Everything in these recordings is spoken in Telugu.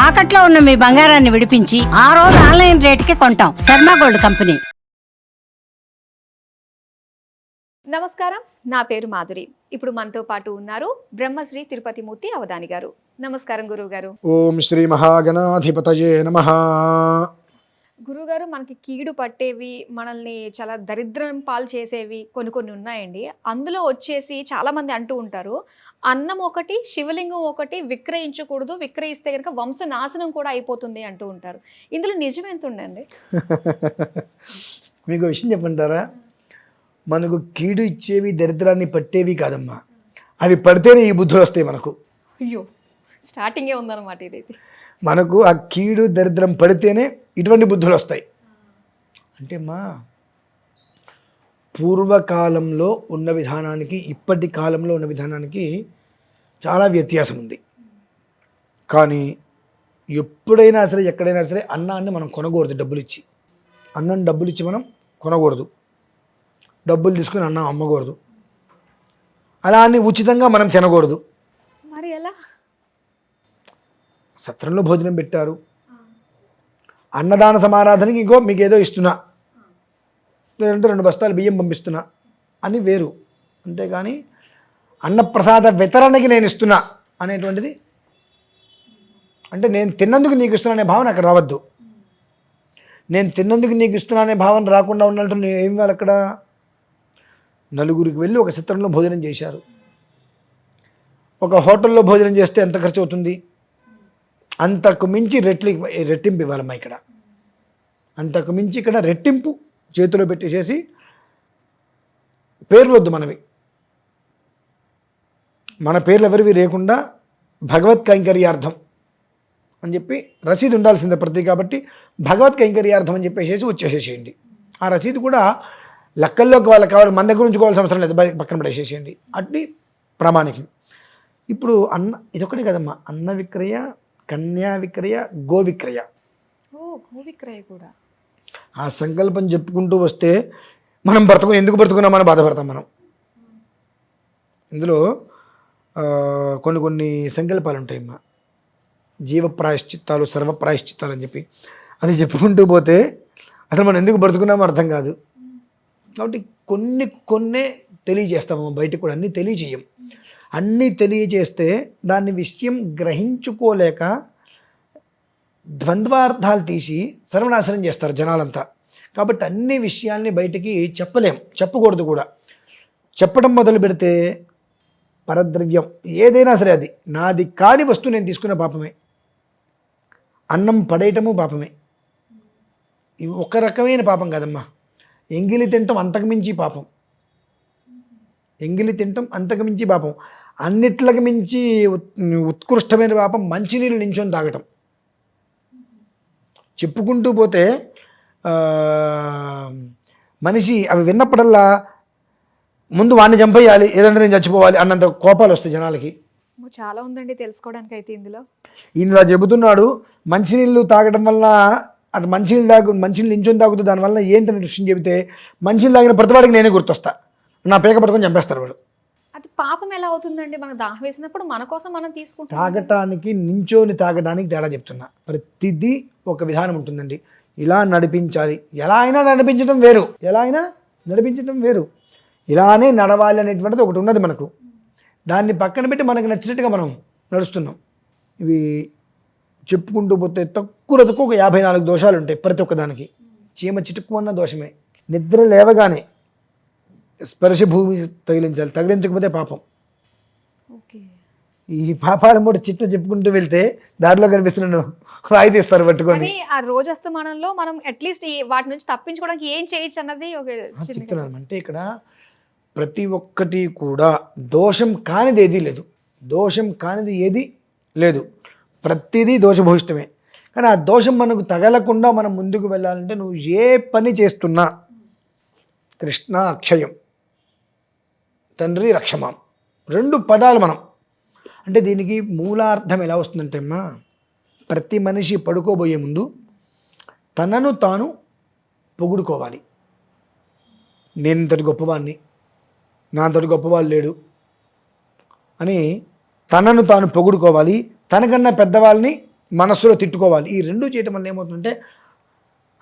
తాకట్లో ఉన్న మీ బంగారాన్ని విడిపించి ఆ రోజు ఆన్లైన్ రేటుకి కొంటాం. Sharma gold company. నమస్కారం, నా పేరు మాధురి. ఇప్పుడు మనతో పాటు ఉన్నారు బ్రహ్మశ్రీ తిరుపతి మూర్తి అవధాని గారు. నమస్కారం గురువు గారు. ఓం శ్రీ మహాగణాధిపతయే నమః. గురువుగారు, మనకి కీడు పట్టేవి, మనల్ని చాలా దరిద్రం పాలు చేసేవి కొన్ని ఉన్నాయండి. అందులో వచ్చేసి చాలా మంది అంటూ ఉంటారు, అన్నం ఒకటి, శివలింగం ఒకటి విక్రయించకూడదు, విక్రయిస్తే కనుక వంశ నాశనం కూడా అయిపోతుంది అంటూ ఉంటారు. ఇందులో నిజం ఎంత ఉండండి? మీకు విషయం చెప్పంటారా, మనకు కీడు ఇచ్చేవి దరిద్రాన్ని పట్టేవి కాదమ్మా, అవి పడితేనే ఈ బుద్ధులు వస్తాయి మనకు. అయ్యో, స్టార్టింగే ఉందన్నమాట ఇదైతే. మనకు ఆ కీడు దరిద్రం పడితేనే ఇటువంటి బుద్ధులు వస్తాయి. అంటే మా పూర్వకాలంలో ఉన్న విధానానికి ఇప్పటి కాలంలో ఉన్న విధానానికి చాలా వ్యత్యాసం ఉంది. కానీ ఎప్పుడైనా సరే ఎక్కడైనా సరే అన్నాన్ని మనం కొనకూడదు. డబ్బులు ఇచ్చి అన్నం డబ్బులు ఇచ్చి మనం కొనకూడదు. డబ్బులు తీసుకుని అన్నం అమ్మకూడదు. అలా అని ఉచితంగా మనం తినకూడదు. మరి ఎలా? సత్రంలో భోజనం పెట్టారు, అన్నదాన సమారాధనకి ఇంకో మీకు ఏదో ఇస్తున్నా, లేదంటే 2 బస్తాలు బియ్యం పంపిస్తున్నా అని వేరు. అంతేగాని అన్నప్రసాద వితరణకి నేను ఇస్తున్నా అనేటువంటిది, అంటే నేను తిన్నందుకు నీకు ఇస్తున్నా అనే భావన అక్కడ రావద్దు. నేను తిన్నందుకు నీకు ఇస్తున్నా అనే భావన రాకుండా ఉన్నట్టు నేను ఏం ఇవ్వాలి? అక్కడ నలుగురికి వెళ్ళి ఒక సత్రంలో భోజనం చేశారు. ఒక హోటల్లో భోజనం చేస్తే ఎంత ఖర్చు అవుతుంది? అంతకు మించి రెట్టింపు ఇవ్వాలమ్మా. ఇక్కడ అంతకు మించి ఇక్కడ రెట్టింపు చేతిలో పెట్టేసేసి, పేర్లు వద్దు మనవి, మన పేర్లు ఎవరివి లేకుండా భగవత్ కైంకర్యార్థం అని చెప్పి రసీదు ఉండాల్సిందే ప్రతి, కాబట్టి భగవత్ కైంకర్యార్థం అని చెప్పేసి వచ్చేసేసేయండి. ఆ రసీదు కూడా లెక్కల్లోకి వాళ్ళకి కావాలి, మన దగ్గర ఉంచుకోవాల్సిన అవసరం లేదు, పక్కన పడేసేసేయండి. అట్టి ప్రామాణికం. ఇప్పుడు ఇదొకటి కదమ్మా, అన్న విక్రయ, కన్యా విక్రయ, గో విక్రయ. గో విక్రయ కూడా. ఆ సంకల్పం చెప్పుకుంటూ వస్తే మనం ఎందుకు బ్రతుకున్నామని బాధపడతాం మనం. ఇందులో కొన్ని సంకల్పాలు ఉంటాయమ్మా, జీవ ప్రాయశ్చిత్తాలు, సర్వ ప్రాయశ్చిత్తాలు అని చెప్పి. అది చెప్పుకుంటూ పోతే అసలు మనం ఎందుకు బ్రతుకున్నామో అర్థం కాదు. కాబట్టి కొన్నే తెలియజేస్తాము, బయటకు కూడా అన్నీ తెలియజేయం. అన్నీ తెలియజేస్తే దాన్ని విషయం గ్రహించుకోలేక ద్వంద్వార్థాలు తీసి సర్వనాశనం చేస్తారు జనాలంతా. కాబట్టి అన్ని విషయాల్ని బయటికి చెప్పకూడదు కూడా. చెప్పడం మొదలు పెడితే పరద్రవ్యం ఏదైనా సరే, అది నాది కాని వస్తువు నేను తీసుకున్న పాపమే. అన్నం పడేయటము పాపమే. ఇవి ఒక రకమైన పాపం కాదమ్మా. ఎంగిలి తింటాం అంతకుమించి పాపం. ఎంగిలి తింటాం అంతకుమించి పాపం. అన్నిట్లకి మించి ఉత్కృష్టమైన పాపం మంచినీళ్ళు నించొని తాగటం. చెప్పుకుంటూ పోతే మనిషి అవి విన్నప్పుడల్లా ముందు వాడిని చంపేయాలి, ఏదంటే నేను చచ్చిపోవాలి అన్నంత కోపాలు వస్తాయి జనాలకి. చాలా ఉందండి తెలుసుకోవడానికి అయితే ఇందులో చెబుతున్నాడు, మంచినీళ్ళు తాగడం వల్ల అటు మంచినీళ్ళు నించొని తాగుతూ దానివల్ల ఏంటనే విషయం చెబితే, మంచినీళ్ళు తాగిన ప్రతివాడికి నేనే గుర్తొస్తా, నా పేక పట్టుకొని చంపేస్తారు వాడు. అది పాపం ఎలా అవుతుందండి? మనకు దాహం వేసినప్పుడు మన కోసం మనం తీసుకుంటాం. తాగటానికి నించోని తాగడానికి తేడా చెప్తున్నా. ప్రతిదీ ఒక విధానం ఉంటుందండి. ఇలా నడిపించాలి, ఎలా అయినా నడిపించడం వేరు, ఇలానే నడవాలి అనేటువంటిది ఒకటి ఉన్నది మనకు. దాన్ని పక్కన పెట్టి మనకు నచ్చినట్టుగా మనం నడుస్తున్నాం. ఇవి చెప్పుకుంటూ పోతే తక్కువ ఒక 54 దోషాలు ఉంటాయి ప్రతి ఒక్కదానికి. చీమ చిటుక్కుమన్న దోషమే. నిద్ర లేవగానే స్పర్శ భూమి తగిలించకపోతే పాపం. ఈ పాపాల మూడు చిట్ట చెప్పుకుంటూ వెళ్తే దారిలో కనిపిస్తున్నాను రాయి తీస్తారు పట్టుకొని. ఆ రోజస్తమానంలో మనం అట్లీస్ట్ వాటి నుంచి తప్పించుకోవడానికి ఏం చేయొచ్చు అన్నది చెప్తున్నాను. అంటే ఇక్కడ ప్రతి ఒక్కటి కూడా దోషం కానిది ఏది లేదు, ప్రతిదీ దోషభూయిష్టమే. కానీ ఆ దోషం మనకు తగలకుండా మనం ముందుకు వెళ్ళాలంటే నువ్వు ఏ పని చేస్తున్నా కృష్ణ అక్షయం, తండ్రి రక్షమాం, 2 పదాలు మనం. అంటే దీనికి మూలార్థం ఎలా వస్తుందంటే అమ్మా, ప్రతి మనిషి పడుకోబోయే ముందు తనను తాను పొగుడుకోవాలి. నేను ఇంతటి గొప్పవాడిని, నా అంతటి గొప్పవాళ్ళు లేడు అని తనను తాను పొగుడుకోవాలి. తనకన్నా పెద్దవాళ్ళని మనస్సులో తిట్టుకోవాలి. ఈ రెండు చేయటం వల్ల ఏమవుతుందంటే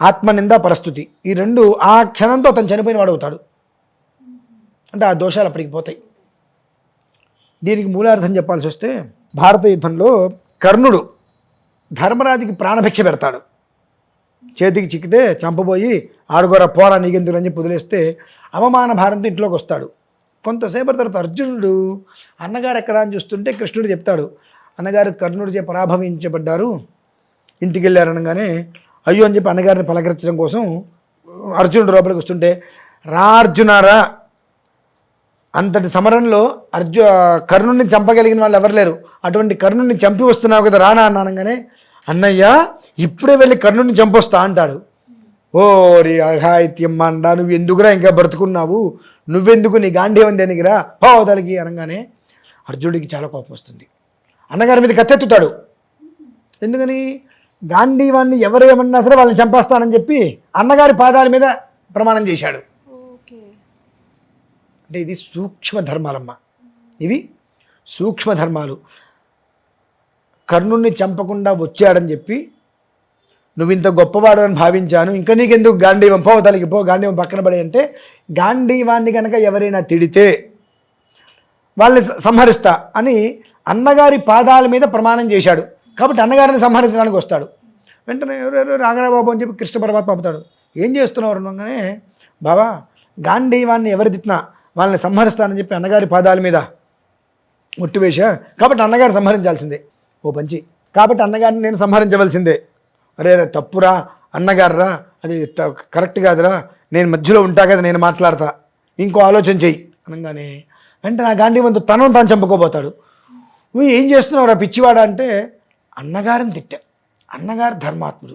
ఆత్మనింద పరస్థుతి, ఈ రెండు ఆ క్షణంతో అతను చనిపోయిన వాడు అవుతాడు. అంటే ఆ దోషాలు అప్పటికి పోతాయి. దీనికి మూలార్థం చెప్పాల్సి వస్తే భారత యుద్ధంలో కర్ణుడు ధర్మరాజుకి ప్రాణభిక్ష పెడతాడు. చేతికి చిక్కితే చంపబోయి ఆడుగోరా పోరా నీకెందుకు అని చెప్పి వదిలేస్తే అవమాన భారంతో ఇంట్లోకి వస్తాడు. కొంతసేపటి తర్వాత అర్జునుడు అన్నగారు ఎక్కడా అని చూస్తుంటే కృష్ణుడు చెప్తాడు, అన్నగారు కర్ణుడు చే పరాభవించబడ్డారు, ఇంటికి వెళ్ళారనగానే అయ్యో అని చెప్పి అన్నగారిని పలకరించడం కోసం అర్జునుడు లోపలికి వస్తుంటే, రా అర్జునారా, అంతటి సమరంలో కర్ణుడిని చంపగలిగిన వాళ్ళు ఎవరు లేరు, అటువంటి కర్ణుడిని చంపి వస్తున్నావు కదా రానా అన్నానగానే, అన్నయ్య ఇప్పుడే వెళ్ళి కర్ణుడిని చంపొస్తా అంటాడు. ఓరి అఘాయిత్యమ్మ అండా, నువ్వు ఎందుకురా ఇంకా బ్రతుకున్నావు, నువ్వెందుకు నీ గాంధీవం దేనికిరా పోవదలికి అనగానే అర్జునుడికి చాలా కోపం వస్తుంది. అన్నగారి మీద కత్తెత్తుతాడు. ఎందుకని? గాంధీవాన్ని ఎవరేమన్నా సరే వాళ్ళని చంపేస్తానని చెప్పి అన్నగారి పాదాల మీద ప్రమాణం చేశాడు. అంటే ఇది సూక్ష్మ ధర్మాలమ్మ, ఇవి సూక్ష్మ ధర్మాలు. కర్ణుణ్ణి చంపకుండా వచ్చాడని చెప్పి నువ్వు ఇంత గొప్పవాడు అని భావించాను, ఇంకా నీకెందుకు గాంధీవం, పోవతలికి పో, గాంధీవం పక్కన పడి అంటే, గాంధీవాన్ని కనుక ఎవరైనా తిడితే వాళ్ళని సంహరిస్తా అని అన్నగారి పాదాల మీద ప్రమాణం చేశాడు. కాబట్టి అన్నగారిని సంహరించడానికి వస్తాడు. వెంటనే ఎవరెవరు రాఘరాబాబు అని చెప్పి కృష్ణ పరమాత్మ అవుతాడు. ఏం చేస్తున్నారు అనగానే, బాబా గాంధీవాన్ని ఎవరు తిట్టినా వాళ్ళని సంహరిస్తానని చెప్పి అన్నగారి పాదాల మీద ముట్టివేశా, కాబట్టి అన్నగారు సంహరించాల్సిందే. ఓ పంచి, కాబట్టి అన్నగారిని నేను సంహరించవలసిందే. అరే తప్పురా అన్నగారురా, అది కరెక్ట్ కాదురా, నేను మధ్యలో ఉంటా కదా, నేను మాట్లాడతా, ఇంకో ఆలోచన చెయ్యి అనగానే వెంటనే ఆ గాంధీవంతు తనను తాను చంపుకోబోతాడు. నువ్వు ఏం చేస్తున్నావు రా పిచ్చివాడా అంటే, అన్నగారిని తిట్టా, అన్నగారు ధర్మాత్ముడు,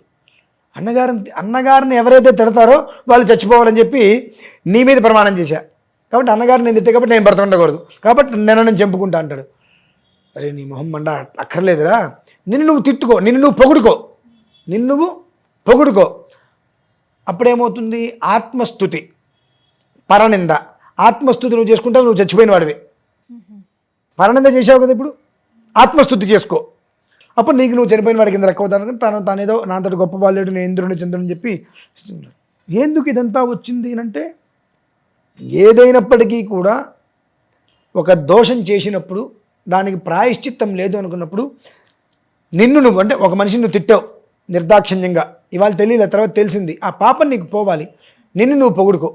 అన్నగారిని ఎవరైతే తిడతారో వాళ్ళు చచ్చిపోవాలని చెప్పి నీ మీద ప్రమాణం చేశా, కాబట్టి అన్నగారిని నేను తిట్టే కాబట్టి నేను బ్రతకుండకూడదు, కాబట్టి నేను చంపుకుంటా అంటాడు. అరే నీ మొహం మండ, అక్కర్లేదురా, నిన్ను నువ్వు తిట్టుకో, నిన్ను నువ్వు పొగుడుకో, అప్పుడేమవుతుంది? ఆత్మస్థుతి, పరనింద. ఆత్మస్థుతి నువ్వు చేసుకుంటావు, నువ్వు చచ్చిపోయిన వాడివి. పరనింద చేసావు కదా, ఇప్పుడు ఆత్మస్థుతి చేసుకో, అప్పుడు నీకు నువ్వు చనిపోయిన వాడి కింద రక్కవుతాను. తానేదో నా అంతటి గొప్ప బాల్యుడు, నేను ఇంద్రుని చంద్రుని చెప్పి. ఎందుకు ఇదంతా వచ్చింది అంటే, ఏదైనప్పటికీ కూడా ఒక దోషం చేసినప్పుడు దానికి ప్రాయశ్చిత్తం లేదు అనుకున్నప్పుడు, నువ్వు అంటే ఒక మనిషిని నువ్వు తిట్టావు నిర్దాక్షిణ్యంగా, ఇవాళ తెలియలే, తర్వాత తెలిసింది, ఆ పాపం నీకు పోవాలి, నువ్వు పొగుడుకో,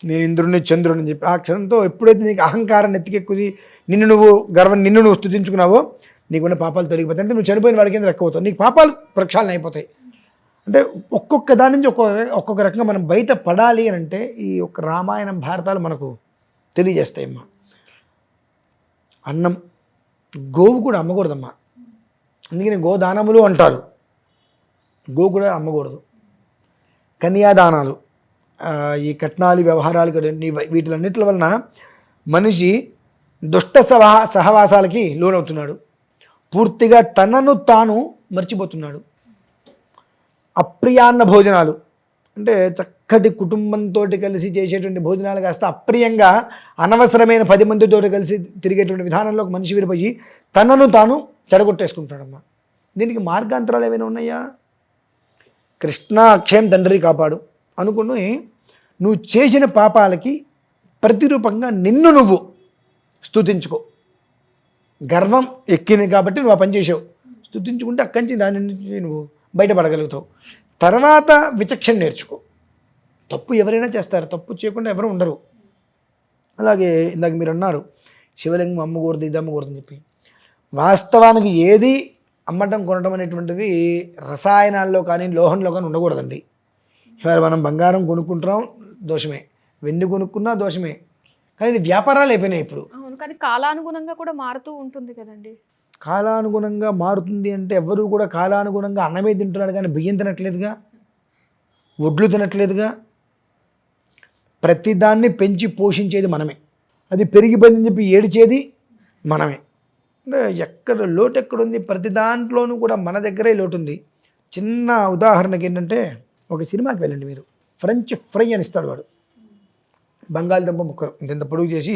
నేను ఇంద్రుని చంద్రుని చెప్పి. ఆ క్షణంతో ఎప్పుడైతే నీకు అహంకారం నెత్తికెక్కుది, నిన్ను నువ్వు స్తుతించుకున్నావో నీకున్న పాపాలు తొలగిపోతాయి. అంటే నువ్వు చనిపోయిన వాడి కింద రెక్కవుతావు, నీకు పాపాలు ప్రక్షాళన అయిపోతాయి. అంటే ఒక్కొక్క దాని నుంచి ఒక్కొక్క రకంగా మనం బయట పడాలి అని అంటే ఈ ఒక్క రామాయణం భారతాలు మనకు తెలియజేస్తాయమ్మా. అన్నం, గోవు కూడా అమ్మకూడదమ్మా, అందుకని గోదానములు అంటారు. గో కూడా అమ్మకూడదు. కన్యాదానాలు, ఈ కట్నాలు వ్యవహారాలు వీటిలన్నిటి వలన మనిషి దుష్ట సహవాసాలకి లోనవుతున్నాడు, పూర్తిగా తనను తాను మర్చిపోతున్నాడు. అప్రియాన్న భోజనాలు అంటే చక్కటి కుటుంబంతో కలిసి చేసేటువంటి భోజనాలు కాస్త అప్రియంగా అనవసరమైన 10 మందితో కలిసి తిరిగేటువంటి విధానంలో ఒక మనిషి విరిపోయి తనను తాను చెడగొట్టేసుకుంటాడమ్మా. దీనికి మార్గాంతరాలు ఏమైనా ఉన్నాయా? కృష్ణ అక్షయం తండ్రి కాపాడు అనుకుని నువ్వు చేసిన పాపాలకి ప్రతిరూపంగా నిన్ను నువ్వు స్తుతించుకో. గర్వం ఎక్కింది కాబట్టి నువ్వు ఆ పని చేసావు, స్తుతించుకుంటే అక్కడి నుంచి దాని నుంచి నువ్వు బయటపడగలుగుతావు. తర్వాత విచక్షణ నేర్చుకో. తప్పు ఎవరైనా చేస్తారు, తప్పు చేయకుండా ఎవరు ఉండరు. అలాగే ఇందాక మీరు అన్నారు శివలింగం అమ్మకూడదు, ఇది అమ్మకూడదు అని చెప్పి. వాస్తవానికి ఏది అమ్మటం కొనటం అనేటువంటిది రసాయనాల్లో కానీ లోహంలో కానీ ఉండకూడదండి. ఇవాళ మనం బంగారం కొనుక్కుంటున్నాం, దోషమే, వెండి కొనుక్కున్నా దోషమే, కానీ ఇది వ్యాపారాలు అయిపోయినాయి ఇప్పుడు. అవును, కానీ కాలానుగుణంగా కూడా మారుతూ ఉంటుంది కదండి. కాలానుగుణంగా మారుతుంది అంటే ఎవరు కూడా కాలానుగుణంగా అన్నమే తింటున్నాడు కానీ బియ్యం తినట్లేదుగా, వడ్లు తినట్లేదుగా. ప్రతిదాన్ని పెంచి పోషించేది మనమే, అది పెరిగిపోయిందని చెప్పి ఏడిచేది మనమే. అంటే ఎక్కడ లోటు ఎక్కడుంది? ప్రతి దాంట్లోనూ కూడా మన దగ్గరే లోటు ఉంది. చిన్న ఉదాహరణకి ఏంటంటే, ఒక సినిమాకి వెళ్ళండి మీరు, ఫ్రెంచ్ ఫ్రై అని ఇస్తాడు వాడు, బంగాళదుంప ముక్కలు ఇంత పొడుగు చేసి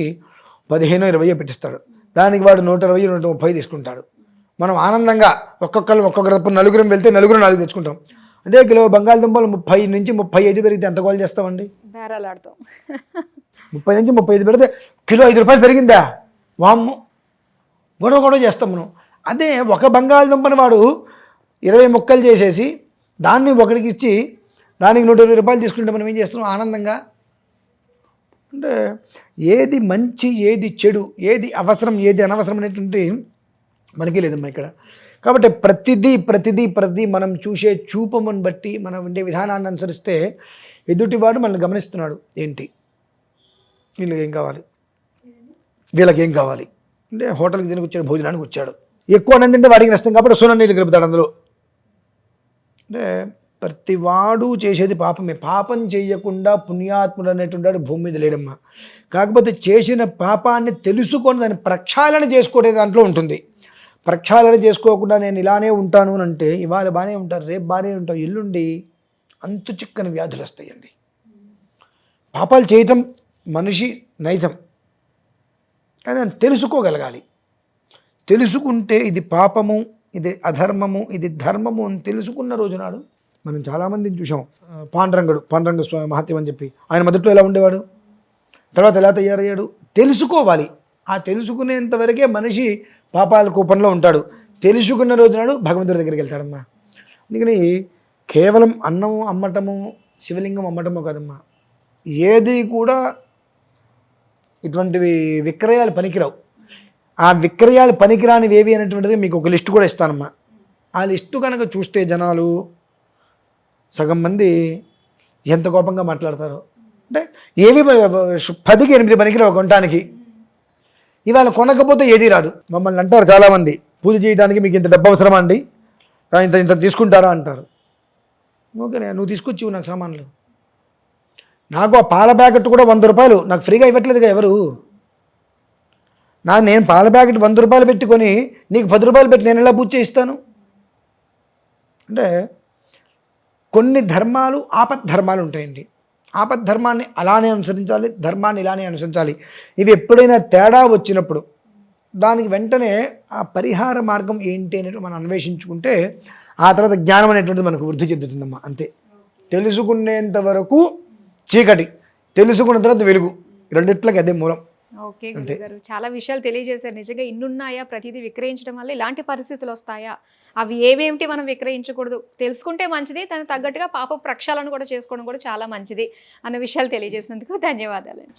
15-20 పెట్టిస్తాడు. దానికి వాడు 120-130 తీసుకుంటాడు. మనం ఆనందంగా ఒక్కొక్కరు నలుగురం వెళ్తే నలుగురు 4 తెచ్చుకుంటాం. అదే కిలో బంగాళదుంపలు 30 నుంచి 35 పెరిగితే ఎంత గోల్ చేస్తామండి? బేరాలాడతాం. 30 నుంచి 35 పెడితే కిలో 5 రూపాయలు పెరిగిందా, వామ్ము, గొడవ చేస్తాం మనం. అదే ఒక బంగాళదుంపని వాడు 20 ముక్కలు చేసేసి దాన్ని ఒకడికి ఇచ్చి దానికి 120 రూపాయలు తీసుకుంటే మనం ఏం చేస్తున్నాం ఆనందంగా? అంటే ఏది మంచి ఏది చెడు, ఏది అవసరం ఏది అనవసరం అనేటువంటి మనకి లేదమ్మా ఇక్కడ. కాబట్టి ప్రతిదీ మనం చూసే చూపమును బట్టి మనం ఉండే విధానాన్ని అనుసరిస్తే ఎదుటివాడు మనల్ని గమనిస్తున్నాడు. ఏంటి వీళ్ళకి ఏం కావాలి, వీళ్ళకి ఏం కావాలి అంటే హోటల్కి తిని వచ్చాడు, భోజనానికి వచ్చాడు, ఎక్కువ అన్నం తింటే వాడికి నష్టం కాబట్టి సున్న నీళ్ళు కలుపుతాడు అందులో. అంటే ప్రతివాడు చేసేది పాపమే. పాపం చేయకుండా పుణ్యాత్ముడు అనేటువంటి భూమి మీద లేడమ్మా. కాకపోతే చేసిన పాపాన్ని తెలుసుకొని దాన్ని ప్రక్షాళన చేసుకోవడం దాంట్లో ఉంటుంది. ప్రక్షాళన చేసుకోకుండా నేను ఇలానే ఉంటాను అని అంటే ఇవాళ బాగానే ఉంటారు, రేపు బాగానే ఉంటారు, ఎల్లుండి అంతు చిక్కని వ్యాధులు వస్తాయండి. పాపాలు చేయటం మనిషి నైజం, కానీ దాన్ని తెలుసుకోగలగాలి. తెలుసుకుంటే ఇది పాపము, ఇది అధర్మము, ఇది ధర్మము అని తెలుసుకున్న రోజునాడు మనం చాలామందిని చూసాం. పాండురంగ స్వామి మహత్యం అని చెప్పి ఆయన మొదట్లో ఎలా ఉండేవాడు, తర్వాత ఎలా తయారయ్యాడు తెలుసుకోవాలి. ఆ తెలుసుకునేంత వరకే మనిషి పాపాల కూపంలో ఉంటాడు. తెలుసుకున్న రోజునాడు భగవంతుడి దగ్గరికి వెళ్తాడమ్మా. అందుకని కేవలం అన్నము అమ్మటము, శివలింగం అమ్మటము కాదమ్మా, ఏది కూడా ఇటువంటివి విక్రయాలు పనికిరావు. ఆ విక్రయాలు పనికిరానివి ఏవి అనేటువంటిది మీకు ఒక లిస్టు కూడా ఇస్తానమ్మా. ఆ లిస్టు కనుక చూస్తే జనాలు సగం మంది ఎంత కోపంగా మాట్లాడతారు. అంటే ఏవి 10కి 8 పనికిరావు కొనడానికి. ఇవాళ కొనకపోతే ఏది రాదు. మమ్మల్ని అంటారు చాలామంది, పూజ చేయడానికి మీకు ఇంత డబ్బు అవసరమా అండి, ఇంత తీసుకుంటారా అంటారు. ఓకేనే, నువ్వు తీసుకొచ్చివు నాకు సామాన్లు. నాకు ఆ పాల ప్యాకెట్ కూడా 100 రూపాయలు నాకు ఫ్రీగా ఇవ్వట్లేదుగా ఎవరు. నేను పాల ప్యాకెట్ 100 రూపాయలు పెట్టుకొని నీకు 10 రూపాయలు పెట్టి నేను ఎలా పూజ చేయిస్తాను? అంటే కొన్ని ధర్మాలు ఆపద్ధర్మాలు ఉంటాయండి. ఆపద్ధర్మాన్ని అలానే అనుసరించాలి, ధర్మాన్ని ఇలానే అనుసరించాలి. ఇవి ఎప్పుడైనా తేడా వచ్చినప్పుడు దానికి వెంటనే ఆ పరిహార మార్గం ఏంటి అనేది మనం అన్వేషించుకుంటే ఆ తర్వాత జ్ఞానం అనేటువంటిది మనకు వృద్ధి చెందుతుందమ్మా. అంతే. తెలుసుకునేంత వరకు చీకటి, తెలుసుకున్న తర్వాత వెలుగు, రెండిట్లకి అదే మూలం. ఓకే గురుగారు, చాలా విషయాలు తెలియజేశారు. నిజంగా ఇన్నున్నాయా, ప్రతిదీ విక్రయించడం వల్ల ఇలాంటి పరిస్థితులు వస్తాయా, అవి ఏవేమిటి మనం విక్రయించకూడదు, తెలుసుకుంటే మంచిది, దానికి తగ్గట్టుగా పాప ప్రక్షాళన కూడా చేసుకోవడం కూడా చాలా మంచిది అన్న విషయాలు తెలియజేసినందుకు ధన్యవాదాలండి.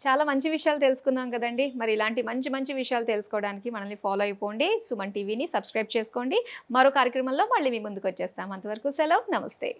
చాలా మంచి విషయాలు తెలుసుకున్నాం కదండి. మరి ఇలాంటి మంచి మంచి విషయాలు తెలుసుకోవడానికి మనల్ని ఫాలో అయిపోండి, సుమన్ టీవీని సబ్స్క్రైబ్ చేసుకోండి. మరో కార్యక్రమంలో మళ్ళీ మీ ముందుకు వచ్చేస్తాం. అంతవరకు సెలవు, నమస్తే.